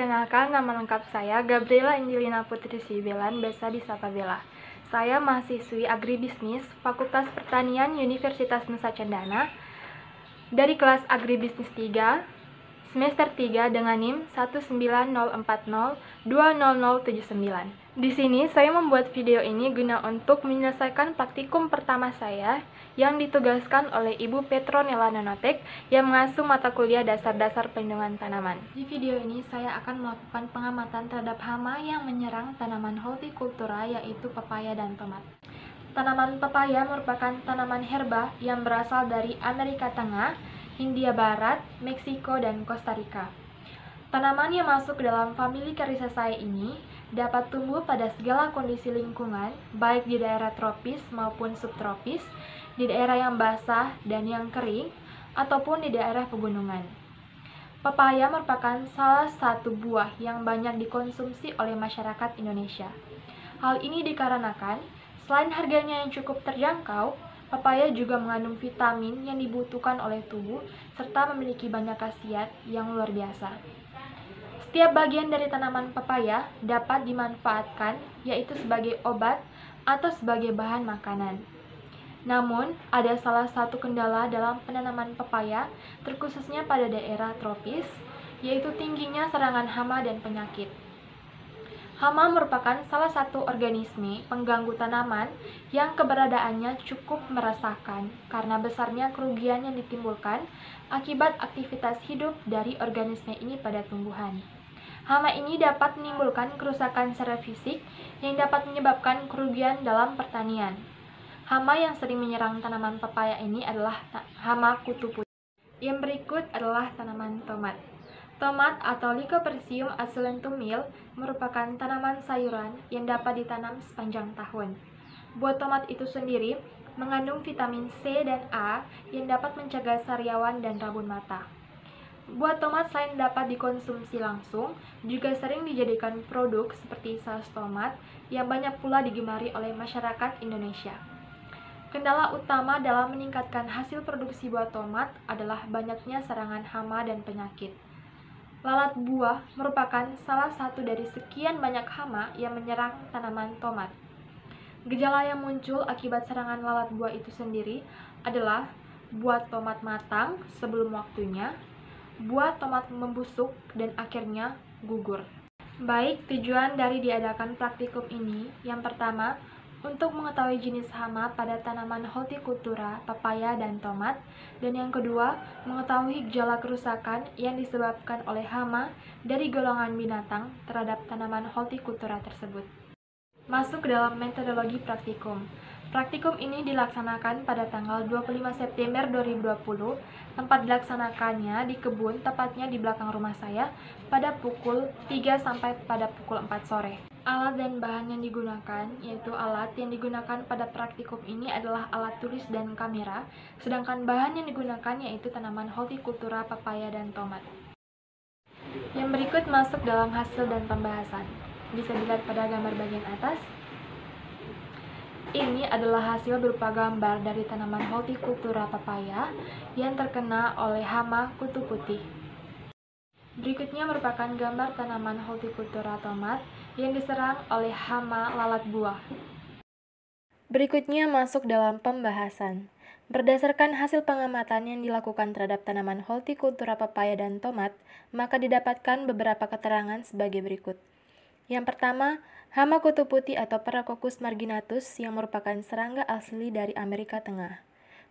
Perkenalkan, nama lengkap saya Gabriela Angelina Putri Sibelan, biasa disapa Bella. Saya mahasiswi Agribisnis Fakultas Pertanian Universitas Nusa Cendana dari kelas Agribisnis 3, semester 3 dengan NIM 19040200079. Di sini saya membuat video ini guna untuk menyelesaikan praktikum pertama saya yang ditugaskan oleh Ibu Petronella Nonotek yang mengasuh mata kuliah dasar-dasar pelindungan tanaman. Di video ini saya akan melakukan pengamatan terhadap hama yang menyerang tanaman hortikultura, yaitu pepaya dan tomat. Tanaman pepaya merupakan tanaman herba yang berasal dari Amerika Tengah, Hindia Barat, Meksiko, dan Kosta Rika. Tanaman yang masuk ke dalam famili Caricaceae ini dapat tumbuh pada segala kondisi lingkungan, baik di daerah tropis maupun subtropis, di daerah yang basah dan yang kering, ataupun di daerah pegunungan. Pepaya merupakan salah satu buah yang banyak dikonsumsi oleh masyarakat Indonesia. Hal ini dikarenakan selain harganya yang cukup terjangkau, pepaya juga mengandung vitamin yang dibutuhkan oleh tubuh serta memiliki banyak khasiat yang luar biasa. Setiap bagian dari tanaman pepaya dapat dimanfaatkan, yaitu sebagai obat atau sebagai bahan makanan. Namun, ada salah satu kendala dalam penanaman pepaya, terkhususnya pada daerah tropis, yaitu tingginya serangan hama dan penyakit. Hama merupakan salah satu organisme pengganggu tanaman yang keberadaannya cukup meresahkan karena besarnya kerugian yang ditimbulkan akibat aktivitas hidup dari organisme ini pada tumbuhan. Hama ini dapat menimbulkan kerusakan secara fisik yang dapat menyebabkan kerugian dalam pertanian. Hama yang sering menyerang tanaman pepaya ini adalah hama kutu putih. Yang berikut adalah tanaman tomat. Tomat atau Lycopodium aculentum Mill merupakan tanaman sayuran yang dapat ditanam sepanjang tahun. Buah tomat itu sendiri mengandung vitamin C dan A yang dapat mencegah sariawan dan rabun mata. Buah tomat selain dapat dikonsumsi langsung, juga sering dijadikan produk seperti saus tomat yang banyak pula digemari oleh masyarakat Indonesia. Kendala utama dalam meningkatkan hasil produksi buah tomat adalah banyaknya serangan hama dan penyakit. Lalat buah merupakan salah satu dari sekian banyak hama yang menyerang tanaman tomat. Gejala yang muncul akibat serangan lalat buah itu sendiri adalah buah tomat matang sebelum waktunya, buah tomat membusuk, dan akhirnya gugur. Baik, tujuan dari diadakan praktikum ini, yang pertama, untuk mengetahui jenis hama pada tanaman hortikultura, pepaya, dan tomat, dan yang kedua, mengetahui gejala kerusakan yang disebabkan oleh hama dari golongan binatang terhadap tanaman hortikultura tersebut. Masuk ke dalam metodologi praktikum. Praktikum ini dilaksanakan pada tanggal 25 September 2020. Tempat dilaksanakannya di kebun, tepatnya di belakang rumah saya, pada pukul 3 sampai pada pukul 4 sore. Alat dan bahan yang digunakan, yaitu alat yang digunakan pada praktikum ini adalah alat tulis dan kamera, sedangkan bahan yang digunakan yaitu tanaman hortikultura, pepaya, dan tomat. Yang berikut masuk dalam hasil dan pembahasan. Bisa dilihat pada gambar bagian atas. Ini adalah hasil berupa gambar dari tanaman hortikultura pepaya yang terkena oleh hama kutu putih. Berikutnya merupakan gambar tanaman hortikultura tomat yang diserang oleh hama lalat buah. Berikutnya masuk dalam pembahasan. Berdasarkan hasil pengamatan yang dilakukan terhadap tanaman hortikultura pepaya dan tomat, maka didapatkan beberapa keterangan sebagai berikut. Yang pertama, hama kutu putih atau Paracoccus marginatus yang merupakan serangga asli dari Amerika Tengah.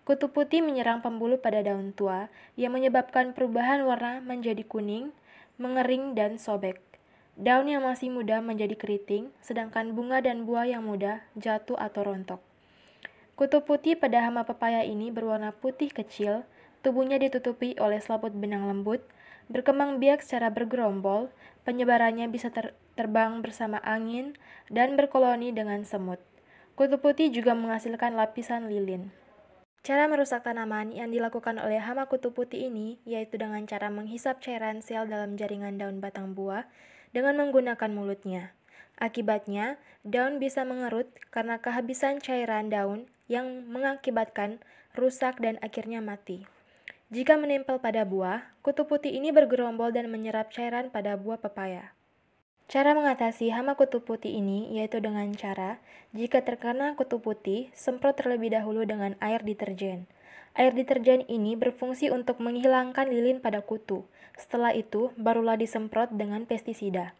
Kutu putih menyerang pembuluh pada daun tua yang menyebabkan perubahan warna menjadi kuning, mengering, dan sobek. Daun yang masih muda menjadi keriting, sedangkan bunga dan buah yang muda jatuh atau rontok. Kutu putih pada hama pepaya ini berwarna putih kecil, tubuhnya ditutupi oleh selaput benang lembut, berkembang biak secara bergerombol, penyebarannya bisa terbang bersama angin, dan berkoloni dengan semut. Kutu putih juga menghasilkan lapisan lilin. Cara merusak tanaman yang dilakukan oleh hama kutu putih ini yaitu dengan cara menghisap cairan sel dalam jaringan daun batang buah dengan menggunakan mulutnya. Akibatnya, daun bisa mengerut karena kehabisan cairan daun yang mengakibatkan rusak dan akhirnya mati. Jika menempel pada buah, kutu putih ini bergerombol dan menyerap cairan pada buah pepaya. Cara mengatasi hama kutu putih ini yaitu dengan cara, jika terkena kutu putih, semprot terlebih dahulu dengan air deterjen. Air deterjen ini berfungsi untuk menghilangkan lilin pada kutu. Setelah itu, barulah disemprot dengan pestisida.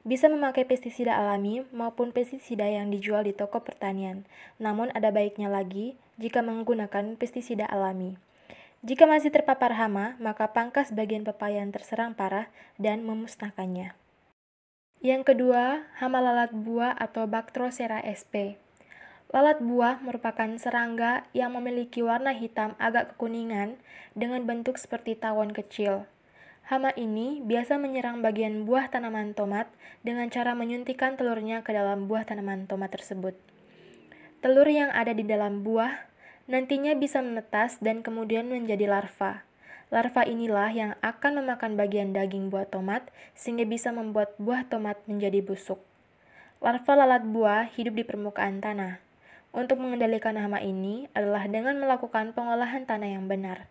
Bisa memakai pestisida alami maupun pestisida yang dijual di toko pertanian. Namun ada baiknya lagi jika menggunakan pestisida alami. Jika masih terpapar hama, maka pangkas bagian pepaya yang terserang parah dan memusnahkannya. Yang kedua, hama lalat buah atau Bactrocera sp. Lalat buah merupakan serangga yang memiliki warna hitam agak kekuningan dengan bentuk seperti tawon kecil. Hama ini biasa menyerang bagian buah tanaman tomat dengan cara menyuntikkan telurnya ke dalam buah tanaman tomat tersebut. Telur yang ada di dalam buah nantinya bisa menetas dan kemudian menjadi larva. Larva inilah yang akan memakan bagian daging buah tomat sehingga bisa membuat buah tomat menjadi busuk. Larva lalat buah hidup di permukaan tanah. Untuk mengendalikan hama ini adalah dengan melakukan pengolahan tanah yang benar.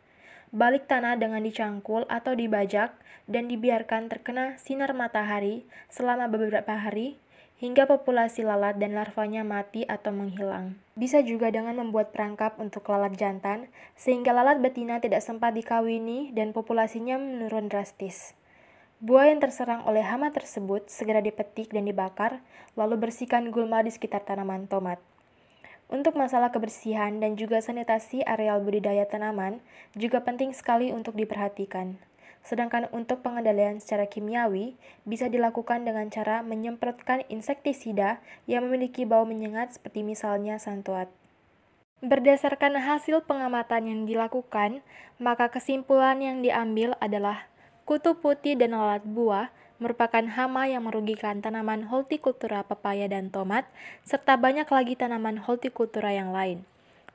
Balik tanah dengan dicangkul atau dibajak dan dibiarkan terkena sinar matahari selama beberapa hari hingga populasi lalat dan larvanya mati atau menghilang. Bisa juga dengan membuat perangkap untuk lalat jantan, sehingga lalat betina tidak sempat dikawini dan populasinya menurun drastis. Buah yang terserang oleh hama tersebut segera dipetik dan dibakar, lalu bersihkan gulma di sekitar tanaman tomat. Untuk masalah kebersihan dan juga sanitasi areal budidaya tanaman juga penting sekali untuk diperhatikan. Sedangkan untuk pengendalian secara kimiawi bisa dilakukan dengan cara menyemprotkan insektisida yang memiliki bau menyengat seperti misalnya santuat. Berdasarkan hasil pengamatan yang dilakukan, maka kesimpulan yang diambil adalah kutu putih dan lalat buah merupakan hama yang merugikan tanaman hortikultura pepaya dan tomat, serta banyak lagi tanaman hortikultura yang lain.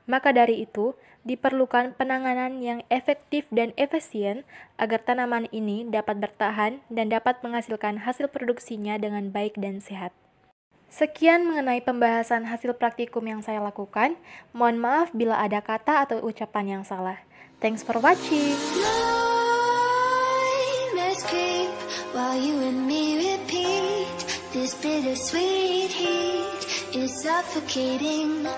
Maka dari itu, diperlukan penanganan yang efektif dan efisien agar tanaman ini dapat bertahan dan dapat menghasilkan hasil produksinya dengan baik dan sehat. Sekian mengenai pembahasan hasil praktikum yang saya lakukan. Mohon maaf bila ada kata atau ucapan yang salah. Thanks for watching. While you and me repeat, this bittersweet heat is suffocating.